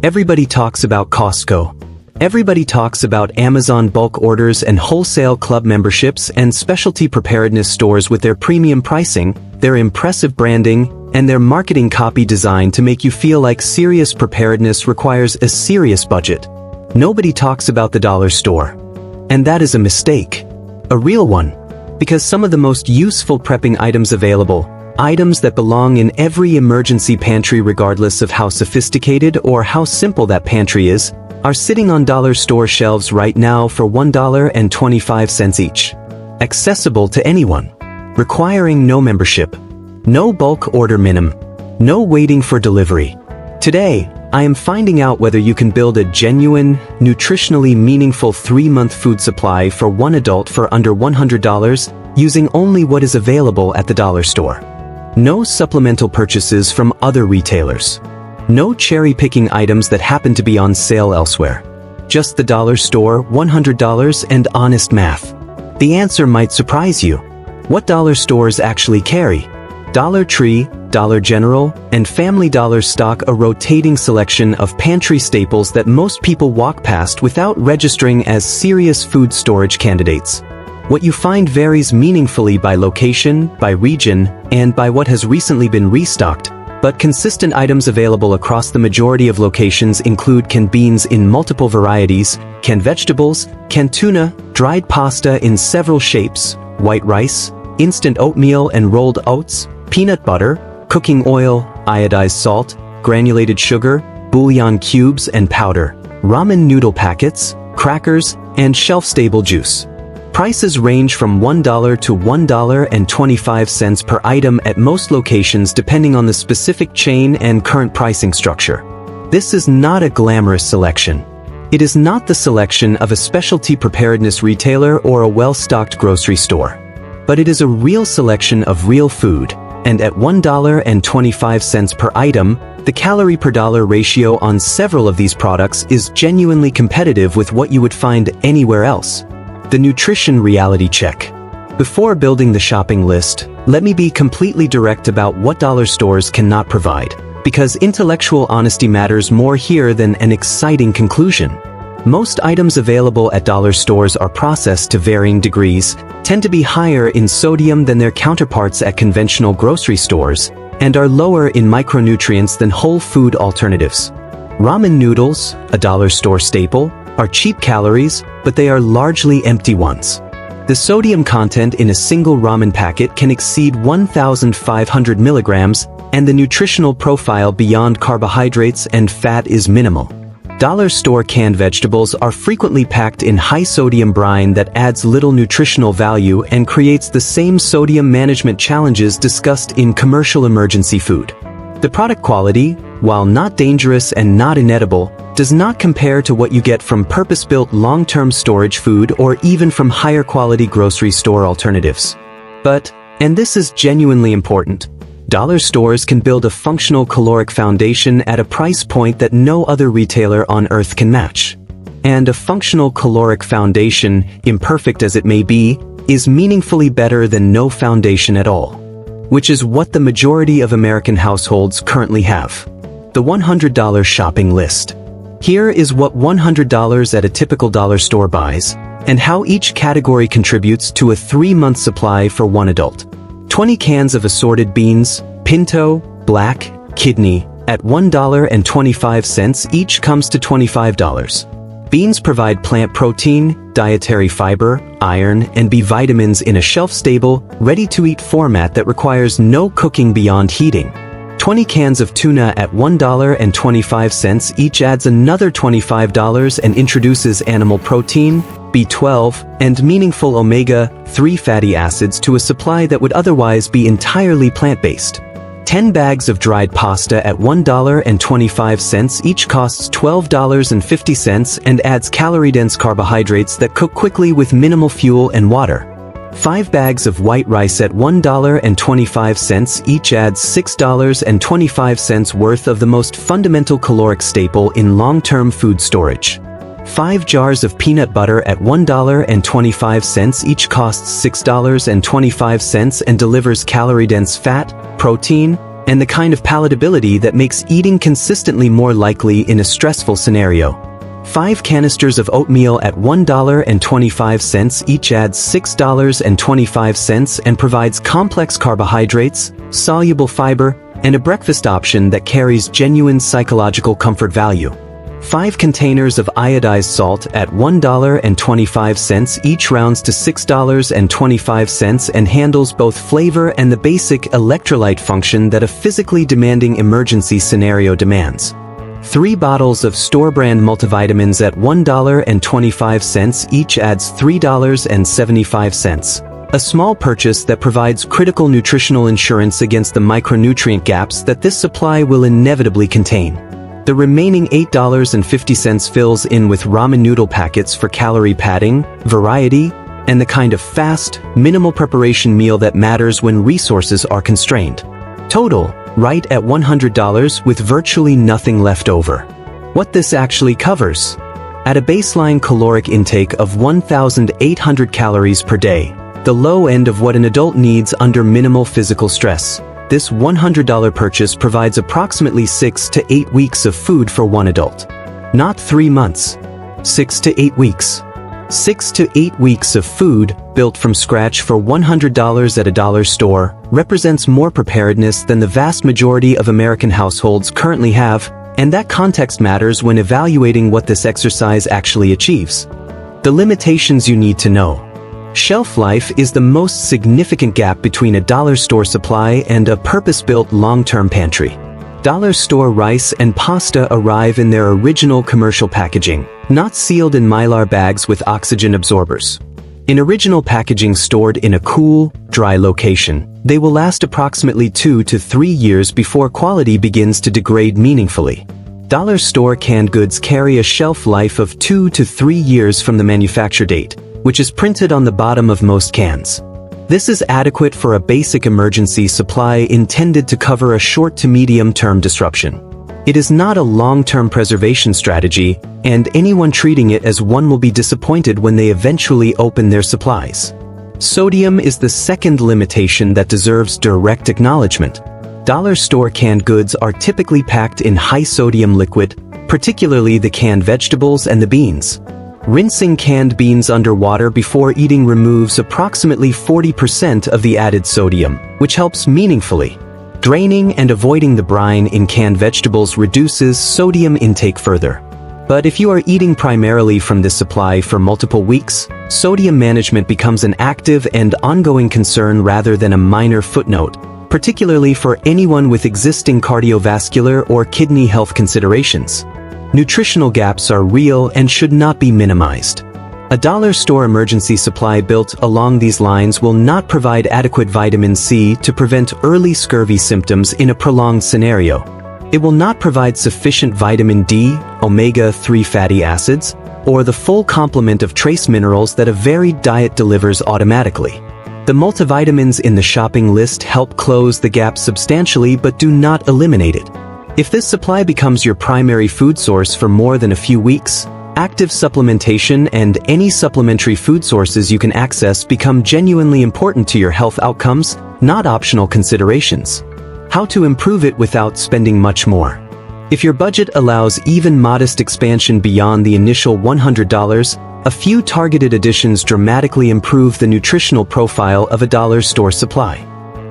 Everybody talks about Costco. Everybody talks about Amazon bulk orders and wholesale club memberships and specialty preparedness stores with their premium pricing, their impressive branding, and their marketing copy designed to make you feel like serious preparedness requires a serious budget. Nobody talks about the dollar store. And that is a mistake. A real one. Because some of the most useful prepping items available, items that belong in every emergency pantry regardless of how sophisticated or how simple that pantry is, are sitting on dollar store shelves right now for $1.25 each. Accessible to anyone. Requiring no membership. No bulk order minimum. No waiting for delivery. Today, I am finding out whether you can build a genuine, nutritionally meaningful 3-month food supply for one adult for under $100 using only what is available at the dollar store. No supplemental purchases from other retailers. No cherry-picking items that happen to be on sale elsewhere. Just the dollar store, $100 and honest math. The answer might surprise you. What dollar stores actually carry? Dollar Tree, Dollar General, and Family Dollar stock a rotating selection of pantry staples that most people walk past without registering as serious food storage candidates. What you find varies meaningfully by location, by region, and by what has recently been restocked, but consistent items available across the majority of locations include canned beans in multiple varieties, canned vegetables, canned tuna, dried pasta in several shapes, white rice, instant oatmeal and rolled oats, peanut butter, cooking oil, iodized salt, granulated sugar, bouillon cubes and powder, ramen noodle packets, crackers, and shelf-stable juice. Prices range from $1 to $1.25 per item at most locations depending on the specific chain and current pricing structure. This is not a glamorous selection. It is not the selection of a specialty preparedness retailer or a well-stocked grocery store. But it is a real selection of real food, and at $1.25 per item, the calorie per dollar ratio on several of these products is genuinely competitive with what you would find anywhere else. The Nutrition Reality Check. Before building the shopping list, let me be completely direct about what dollar stores cannot provide, because intellectual honesty matters more here than an exciting conclusion. Most items available at dollar stores are processed to varying degrees, tend to be higher in sodium than their counterparts at conventional grocery stores, and are lower in micronutrients than whole food alternatives. Ramen noodles, a dollar store staple, are cheap calories, but they are largely empty ones. The sodium content in a single ramen packet can exceed 1,500 milligrams, and the nutritional profile beyond carbohydrates and fat is minimal. Dollar store canned vegetables are frequently packed in high-sodium brine that adds little nutritional value and creates the same sodium management challenges discussed in commercial emergency food. The product quality, while not dangerous and not inedible, does not compare to what you get from purpose-built long-term storage food or even from higher-quality grocery store alternatives. But, and this is genuinely important, dollar stores can build a functional caloric foundation at a price point that no other retailer on earth can match. And a functional caloric foundation, imperfect as it may be, is meaningfully better than no foundation at all. Which is what the majority of American households currently have. The $100 shopping list. Here is what $100 at a typical dollar store buys, and how each category contributes to a 3-month supply for one adult. 20 cans of assorted beans, pinto, black, kidney, at $1.25 each comes to $25. Beans provide plant protein, dietary fiber, iron, and B vitamins in a shelf-stable, ready-to-eat format that requires no cooking beyond heating. 20 cans of tuna at $1.25 each adds another $25 and introduces animal protein, B12, and meaningful omega-3 fatty acids to a supply that would otherwise be entirely plant-based. 10 bags of dried pasta at $1.25 each costs $12.50 and adds calorie-dense carbohydrates that cook quickly with minimal fuel and water. 5 bags of white rice at $1.25 each adds $6.25 worth of the most fundamental caloric staple in long-term food storage. 5 jars of peanut butter at $1.25 each costs $6.25 and delivers calorie-dense fat, protein, and the kind of palatability that makes eating consistently more likely in a stressful scenario. 5 canisters of oatmeal at $1.25 each adds $6.25 and provides complex carbohydrates, soluble fiber, and a breakfast option that carries genuine psychological comfort value. 5 containers of iodized salt at $1.25 each rounds to $6.25 and handles both flavor and the basic electrolyte function that a physically demanding emergency scenario demands. 3 bottles of store-brand multivitamins at $1.25 each adds $3.75. A small purchase that provides critical nutritional insurance against the micronutrient gaps that this supply will inevitably contain. The remaining $8.50 fills in with ramen noodle packets for calorie padding, variety, and the kind of fast, minimal preparation meal that matters when resources are constrained. Total, right at $100 with virtually nothing left over. What this actually covers? At a baseline caloric intake of 1,800 calories per day, the low end of what an adult needs under minimal physical stress, this $100 purchase provides approximately 6 to 8 weeks of food for one adult. Not 3 months. 6 to 8 weeks. 6 to 8 weeks of food, built from scratch for $100 at a dollar store, represents more preparedness than the vast majority of American households currently have, and that context matters when evaluating what this exercise actually achieves. The limitations you need to know. Shelf life is the most significant gap between a dollar store supply and a purpose-built long-term pantry. Dollar store rice and pasta arrive in their original commercial packaging, not sealed in Mylar bags with oxygen absorbers. In original packaging stored in a cool, dry location, they will last approximately 2 to 3 years before quality begins to degrade meaningfully. Dollar store canned goods carry a shelf life of 2 to 3 years from the manufacture date, which is printed on the bottom of most cans. This is adequate for a basic emergency supply intended to cover a short to medium-term disruption. It is not a long-term preservation strategy, and anyone treating it as one will be disappointed when they eventually open their supplies. Sodium is the second limitation that deserves direct acknowledgement. Dollar store canned goods are typically packed in high-sodium liquid, particularly the canned vegetables and the beans. Rinsing canned beans under water before eating removes approximately 40% of the added sodium, which helps meaningfully. Draining and avoiding the brine in canned vegetables reduces sodium intake further. But if you are eating primarily from this supply for multiple weeks, sodium management becomes an active and ongoing concern rather than a minor footnote, particularly for anyone with existing cardiovascular or kidney health considerations. Nutritional gaps are real and should not be minimized. A dollar store emergency supply built along these lines will not provide adequate vitamin C to prevent early scurvy symptoms in a prolonged scenario. It will not provide sufficient vitamin D, omega-3 fatty acids, or the full complement of trace minerals that a varied diet delivers automatically. The multivitamins in the shopping list help close the gap substantially but do not eliminate it. If this supply becomes your primary food source for more than a few weeks, active supplementation and any supplementary food sources you can access become genuinely important to your health outcomes, not optional considerations. How to improve it without spending much more. If your budget allows even modest expansion beyond the initial $100, a few targeted additions dramatically improve the nutritional profile of a dollar store supply.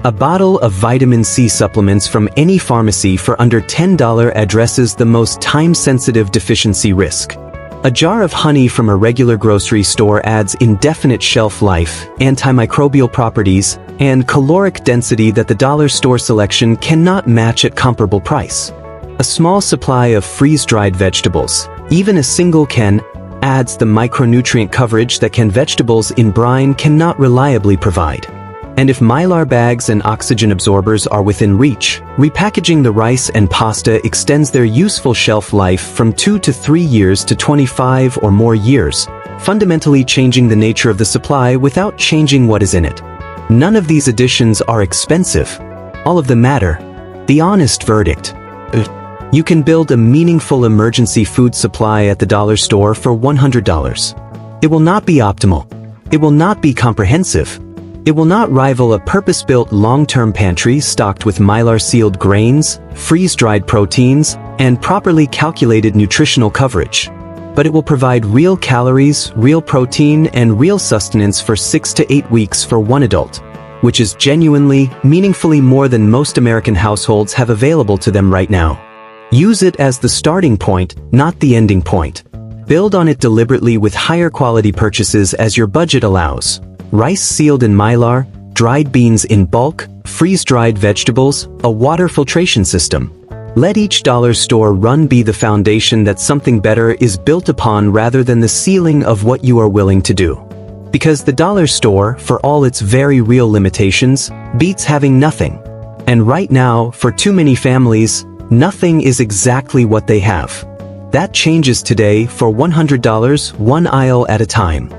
A bottle of vitamin C supplements from any pharmacy for under $10 addresses the most time-sensitive deficiency risk. A jar of honey from a regular grocery store adds indefinite shelf life, antimicrobial properties, and caloric density that the dollar store selection cannot match at comparable price. A small supply of freeze-dried vegetables, even a single can, adds the micronutrient coverage that canned vegetables in brine cannot reliably provide. And if Mylar bags and oxygen absorbers are within reach, repackaging the rice and pasta extends their useful shelf life from 2 to 3 years to 25 or more years, fundamentally changing the nature of the supply without changing what is in it. None of these additions are expensive. All of them matter. The honest verdict. You can build a meaningful emergency food supply at the dollar store for $100. It will not be optimal. It will not be comprehensive. It will not rival a purpose-built long-term pantry stocked with Mylar-sealed grains, freeze-dried proteins, and properly calculated nutritional coverage. But it will provide real calories, real protein, and real sustenance for 6 to 8 weeks for one adult, which is genuinely, meaningfully more than most American households have available to them right now. Use it as the starting point, not the ending point. Build on it deliberately with higher quality purchases as your budget allows. Rice sealed in Mylar, dried beans in bulk, freeze-dried vegetables, a water filtration system. Let each dollar store run be the foundation that something better is built upon rather than the ceiling of what you are willing to do. Because the dollar store, for all its very real limitations, beats having nothing. And right now, for too many families, nothing is exactly what they have. That changes today for $100, one aisle at a time.